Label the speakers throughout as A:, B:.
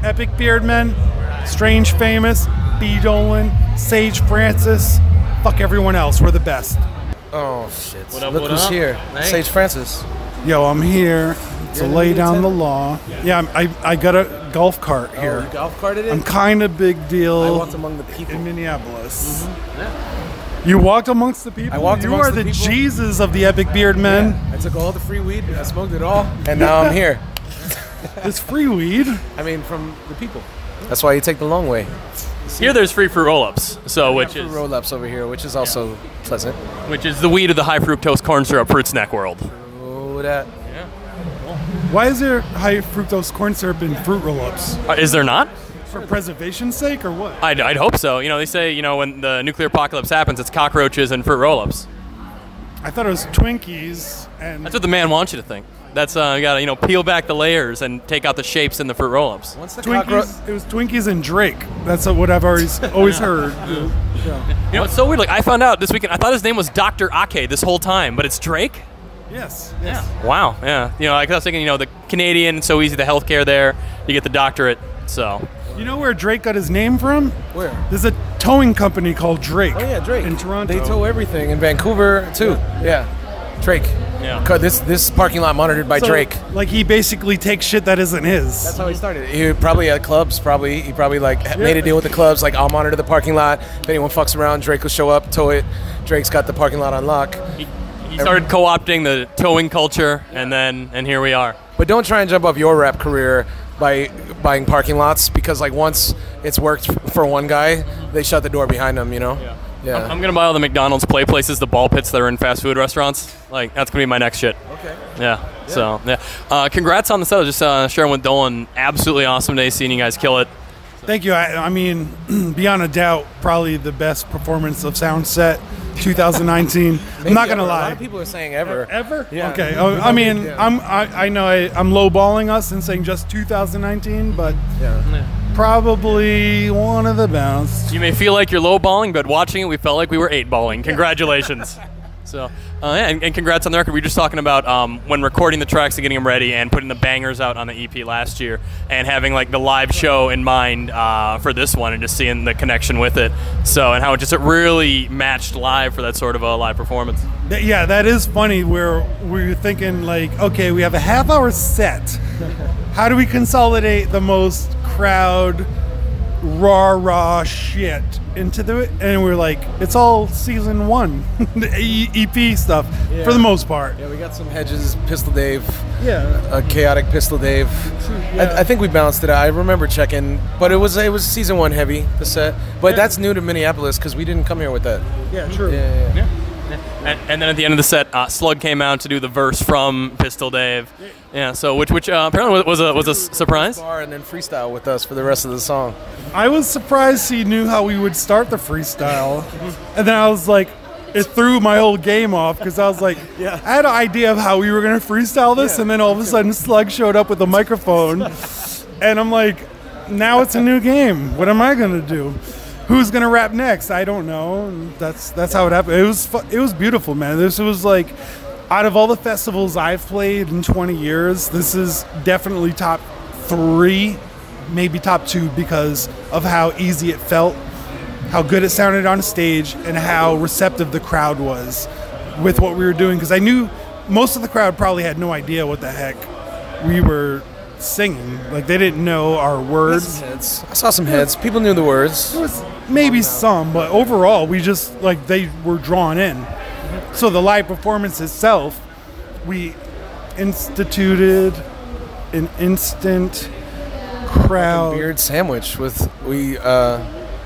A: Epic Beardmen, Strange Famous, B. Dolan, Sage Francis. Fuck everyone else. We're the best.
B: Oh shit!
C: What up,
B: Look
C: what
B: who's
C: up?
B: here.
C: Hey.
B: Sage Francis.
A: Yo, I'm here to lay down the law. Yeah, I got a golf cart here.
B: You golf carted it?
A: I'm kind of big deal.
B: I walked among the people.
A: In Minneapolis.
C: Yeah.
A: You walked amongst the people?
B: I walked
A: You
B: amongst
A: are
B: the
A: the
B: people.
A: Jesus of the Epic Beard Men.
B: Yeah, I took all the free weed. I smoked it all, and now I'm here.
A: It's free weed.
B: I mean, from the people. That's why you take the long way.
C: Here there's free fruit roll-ups, so which is
B: roll-ups over here, which is also pleasant.
C: which is the weed of the high fructose corn syrup fruit snack world.
B: Oh, that.
A: Why is there high fructose corn syrup in fruit roll-ups?
C: Is there not?
A: For preservation's sake or what?
C: I'd hope so. You know, they say, you know, when the nuclear apocalypse happens, it's cockroaches and fruit roll-ups.
A: I thought it was Twinkies and...
C: That's what the man wants you to think. That's you gotta, you know, peel back the layers and take out the shapes in the fruit roll-ups.
B: Once the cockroach.
A: Twinkies, it was Twinkies and Drake. That's what I've always heard. Yeah.
C: You know, it's so weird. Like, I found out this weekend, I thought his name was Dr. Ake this whole time, but it's Drake?
A: Yes.
C: Yeah. Wow, yeah. You know, like I was thinking, you know, the Canadian, so easy, the healthcare there, you get the doctorate, so.
A: You know where Drake got his name from?
B: Where?
A: There's a towing company called Drake.
B: Oh yeah, Drake.
A: In Toronto.
B: They tow everything in Vancouver too. Yeah. Drake.
C: Yeah.
B: This parking lot monitored by
A: So,
B: Drake.
A: Like he basically takes shit that isn't his.
B: That's how he started. He probably at clubs. He probably like made a deal with the clubs. Like, I'll monitor the parking lot. If anyone fucks around, Drake will show up, tow it. Drake's got the parking lot on lock.
C: He started co-opting the towing culture, and here we are.
B: But don't try and jump off your rap career by buying parking lots, because like once it's worked for one guy, they shut the door behind him. You know. Yeah.
C: I'm gonna buy all the McDonald's play places, the ball pits that are in fast food restaurants. Like, that's gonna be my next shit.
B: Okay.
C: Yeah. So yeah. Congrats on the set. I was just sharing with Dolan. Absolutely awesome day seeing you guys kill it.
A: Thank you. I mean, beyond a doubt, probably the best performance of Soundset 2019. I'm not gonna
B: A lot
A: lie.
B: of people are saying ever.
A: Ever?
B: Yeah.
A: Okay. I mean, I know I'm lowballing us and saying just 2019, but probably one of the best.
C: You may feel like you're lowballing, but watching it, we felt like we were 8-balling. Congratulations. So, and congrats on the record. We were just talking about when recording the tracks and getting them ready and putting the bangers out on the EP last year and having like the live show in mind for this one and just seeing the connection with it. So, and how it really matched live for that sort of a live performance.
A: Yeah, that is funny where we're thinking like, okay, we have a half-hour set. How do we consolidate the most crowd raw shit into the, and we're like, it's all season one EP stuff for the most part.
B: Yeah, we got some Hedges, Pistol Dave,
A: Yeah.
B: a chaotic Pistol Dave. I think we balanced it out. I remember checking, but it was season one heavy, the set. But that's new to Minneapolis because we didn't come here with that.
A: Yeah, true.
B: Yeah.
C: And then at the end of the set, Slug came out to do the verse from Pistol Dave. Yeah, so which apparently was a surprise.
B: Bar and then freestyle with us for the rest of the song.
A: I was surprised he knew how we would start the freestyle, and then I was like, it threw my whole game off because I was like, I had an idea of how we were gonna freestyle this, and then all of a sudden Slug showed up with a microphone, and I'm like, now it's a new game. What am I gonna do? Who's gonna rap next? I don't know. And that's how it happened. It was beautiful, man. This was like, out of all the festivals I've played in 20 years, this is definitely top 3, maybe top 2, because of how easy it felt, how good it sounded on stage, and how receptive the crowd was with what we were doing. Because I knew most of the crowd probably had no idea what the heck we were singing. Like, they didn't know our words.
B: I saw some heads. People knew the words.
A: There was maybe some, but overall, we just, like, they were drawn in. So the live performance itself, we instituted an instant crowd.
B: Beard sandwich we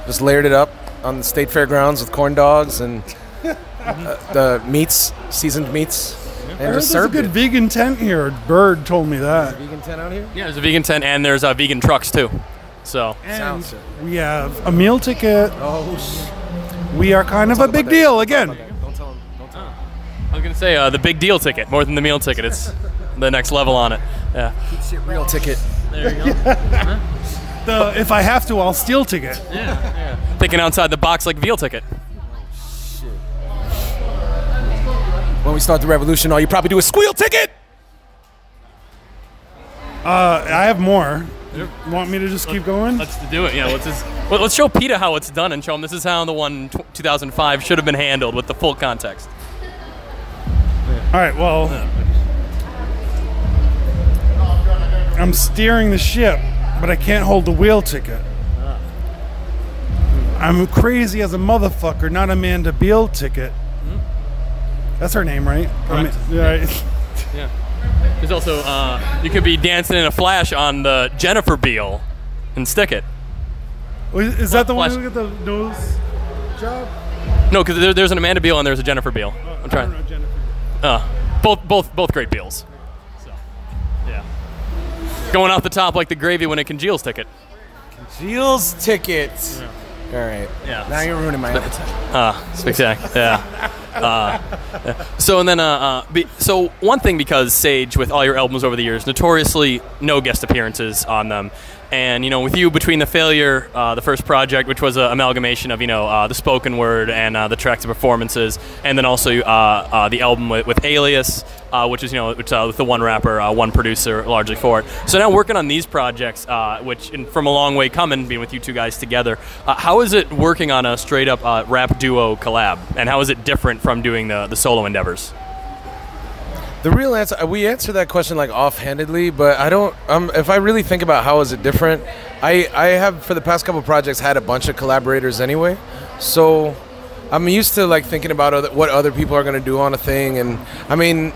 B: just layered it up on the state fairgrounds with corn dogs and the meats, seasoned meats. And
A: I heard
B: just
A: there's a
B: served
A: good
B: it.
A: vegan tent here. Bird told me that.
B: Vegan tent out here?
C: Yeah, there's a vegan tent and there's vegan trucks too. So
A: And
B: Soundset.
A: we have a meal ticket.
B: Oh, shit.
A: We are kind of a big deal again.
B: Don't tell him.
C: I was gonna say the big deal ticket more than the meal ticket. It's the next level on it. Yeah.
B: Keep shit real ticket.
C: There you go.
A: If I have to, I'll steal ticket.
C: Yeah. Thinking outside the box like veal ticket.
B: When we start the revolution, all you probably do is squeal ticket.
A: I have more. Want me to just keep going?
C: Let's do it. Yeah, let's show PETA how it's done and show him this is how the one 2005 should have been handled with the full context.
A: All right, well, I'm steering the ship, but I can't hold the wheel ticket. I'm crazy as a motherfucker, not Amanda Beale ticket. That's her name, right?
C: Correct.
A: Right.
C: Yeah. There's also, you could be dancing in a flash on the Jennifer Beale and stick it.
A: Is that the one who got the nose job?
C: No, because there's an Amanda Beale and there's a Jennifer Beale. I'm trying.
A: I don't know Jennifer.
C: Both great Beals. So, yeah. Going off the top like the gravy when it congeals ticket.
B: Congeals ticket.
C: Yeah.
B: All right.
C: Yeah.
B: Now you're ruining my appetite.
C: Spectacular. Yeah. So and then so one thing, because Sage, with all your albums over the years, notoriously no guest appearances on them. And, with you, between The Failure, the first project, which was an amalgamation of, the spoken word and the tracks and performances, and then also the album with Alias, which is, with the one rapper, one producer, largely for it. So now working on these projects, which from a long way coming, being with you two guys together, how is it working on a straight-up rap duo collab? And how is it different from doing the solo endeavors?
B: The real answer, we answer that question like offhandedly, but I don't. If I really think about how is it different, I have for the past couple projects had a bunch of collaborators anyway, so I'm used to like thinking about what other people are going to do on a thing. And I mean,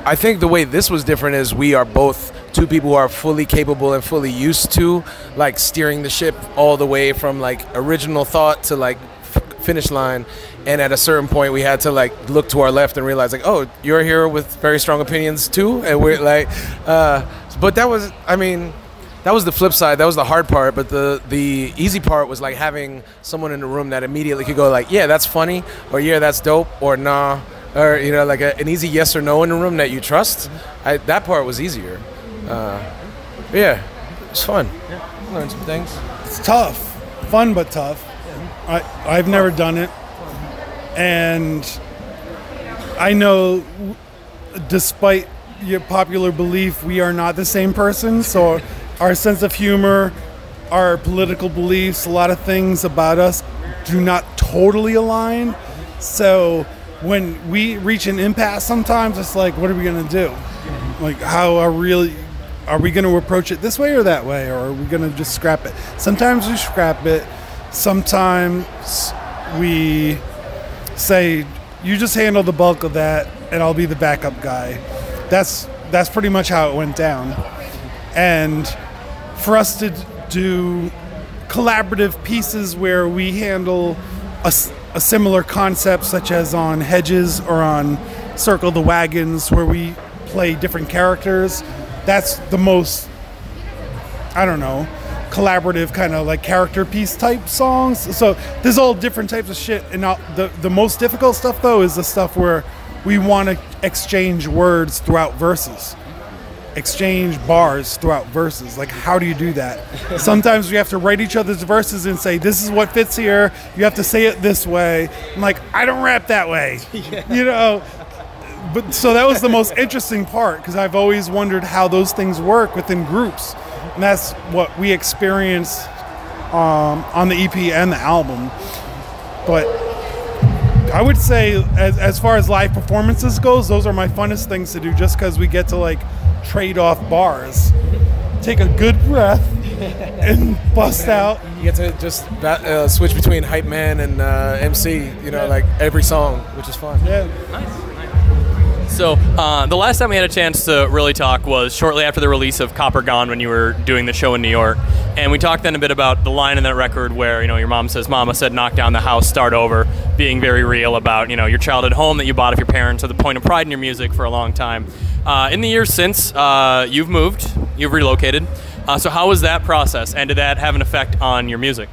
B: I think the way this was different is we are both two people who are fully capable and fully used to like steering the ship all the way from like original thought to like finish line. And at a certain point, we had to like look to our left and realize like, oh, you're here with very strong opinions too, and we're like, but that was, I mean, that was the flip side. That was the hard part. But the easy part was like having someone in the room that immediately could go like, yeah, that's funny, or yeah, that's dope, or nah, or like an easy yes or no in the room that you trust. That part was easier. Yeah, it's fun. Yeah, learned some things.
A: It's tough, fun but tough. I've never done it. And I know, despite your popular belief, we are not the same person. So our sense of humor, our political beliefs, a lot of things about us do not totally align. So when we reach an impasse sometimes, it's like, what are we going to do? Like, how are we going to approach it this way or that way? Or are we going to just scrap it? Sometimes we scrap it. Sometimes we say, you just handle the bulk of that and I'll be the backup guy. That's pretty much how it went down. And for us to do collaborative pieces where we handle a similar concept, such as on Hedges or on Circle the Wagons, where we play different characters, that's the most, I don't know, collaborative kind of like character piece type songs. So there's all different types of shit. And now the most difficult stuff though is the stuff where we want to exchange words throughout verses, exchange bars throughout verses. Like, how do you do that? Sometimes we have to write each other's verses and say, this is what fits here, you have to say it this way. I'm like, I don't rap that way. But so that was the most interesting part, because I've always wondered how those things work within groups. And that's what we experienced on the EP and the album. But I would say, as far as live performances goes, those are my funnest things to do, just because we get to like trade off bars, take a good breath, and bust out.
B: You get to just switch between hype man and MC, like every song, which is fun.
A: Yeah.
C: Nice. So the last time we had a chance to really talk was shortly after the release of Copper Gone, when you were doing the show in New York. And we talked then a bit about the line in that record where, your mom says, Mama said, knock down the house, start over, being very real about, your childhood home that you bought off your parents, or the point of pride in your music for a long time. In the years since, you've moved, you've relocated. So how was that process, and did that have an effect on your music?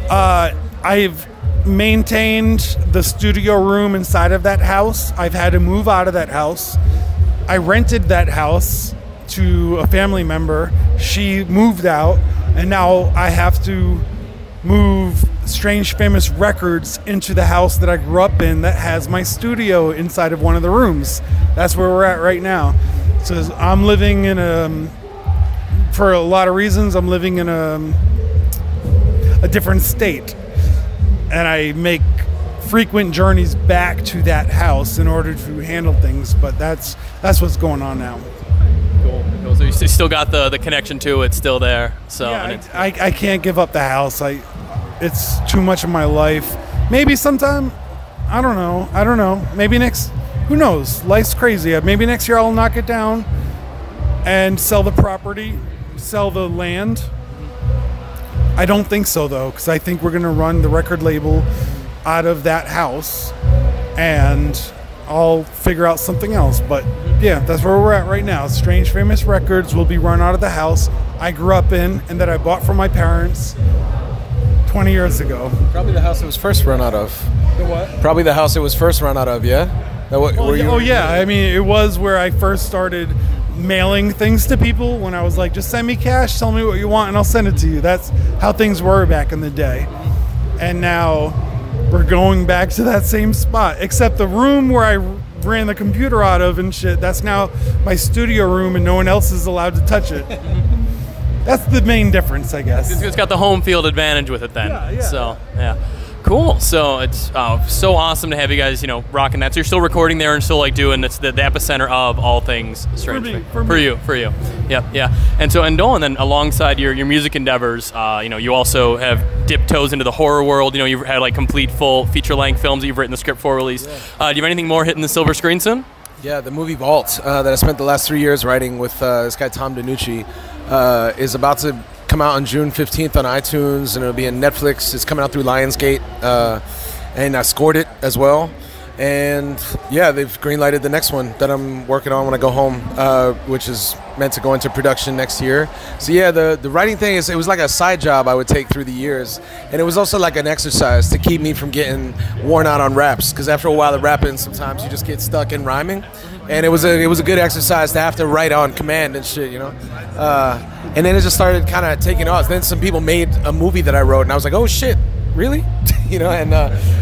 A: I've maintained the studio room inside of that house. I've had to move out of that house. I rented that house to a family member. She moved out, and now I have to move Strange Famous Records into the house that I grew up in that has my studio inside of one of the rooms. That's where we're at right now. So I'm living in a for a lot of reasons, I'm living in a different state, and I make frequent journeys back to that house in order to handle things. But that's what's going on now.
C: Cool. So you still got the connection to it, still there. So
A: yeah, I can't give up the house. It's too much of my life. Maybe sometime, I don't know. Maybe next, who knows? Life's crazy. Maybe next year I'll knock it down and sell the property, sell the land. I don't think so, though, because I think we're going to run the record label out of that house, and I'll figure out something else. But yeah, that's where we're at right now. Strange Famous Records will be run out of the house I grew up in and that I bought from my parents 20 years ago.
B: Probably the house it was first run out of.
A: The what?
B: Probably the house it was first run out of, yeah?
A: Yeah. I mean, it was where I first started mailing things to people when I was like, just send me cash, tell me what you want, and I'll send it to you. That's how things were back in the day. And now we're going back to that same spot, except the room where I ran the computer out of and shit, that's now my studio room and no one else is allowed to touch it. That's the main difference, I guess.
C: It's got the home field advantage with it then.
A: Yeah.
C: So, yeah. Cool. So it's so awesome to have you guys, rocking that. So you're still recording there and still like doing it's the epicenter of all things Strange. For you. Yep. Yeah. And so, and Dolan, then alongside your music endeavors, you also have dipped toes into the horror world. You've had like complete full feature-length films that you've written the script for release. Yeah. Do you have anything more hitting the silver screen soon?
B: Yeah, the movie Vault that I spent the last 3 years writing with this guy Tom DiNucci is about to come out on June 15th on iTunes, and it'll be on Netflix. It's coming out through Lionsgate, and I scored it as well. And yeah, they've greenlighted the next one that I'm working on when I go home, which is meant to go into production next year. So yeah, the writing thing it was like a side job I would take through the years, and it was also like an exercise to keep me from getting worn out on raps, because after a while of rapping, sometimes you just get stuck in rhyming, and it was a good exercise to have to write on command and shit, and then it just started kind of taking off. Then some people made a movie that I wrote, and I was like, oh shit, really?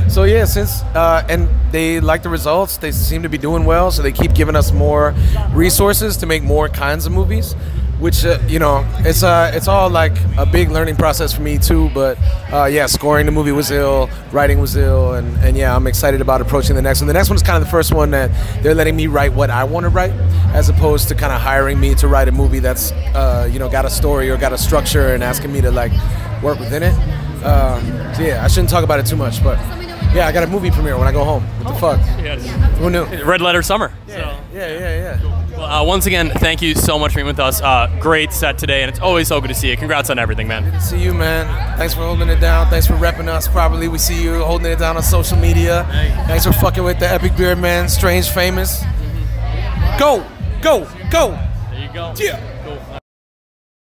B: So yeah, since and they like the results, they seem to be doing well, so they keep giving us more resources to make more kinds of movies, which it's all like a big learning process for me too. But yeah, scoring the movie was ill, writing was ill, and yeah, I'm excited about approaching the next one. The next one is kind of the first one that they're letting me write what I want to write, as opposed to kind of hiring me to write a movie that's got a story or got a structure and asking me to like work within it. So yeah, I shouldn't talk about it too much, but yeah, I got a movie premiere when I go home. What the fuck?
C: Yes.
B: Who knew?
C: Red Letter Summer.
B: Yeah.
C: Well, once again, thank you so much for being with us. Great set today, and it's always so good to see you. Congrats on everything, man.
B: Good to see you, man. Thanks for holding it down. Thanks for repping us properly. We see you holding it down on social media. Thanks for fucking with the Epic Beard Man, Strange Famous. Go!
C: There you go.
B: Yeah.
C: Cool.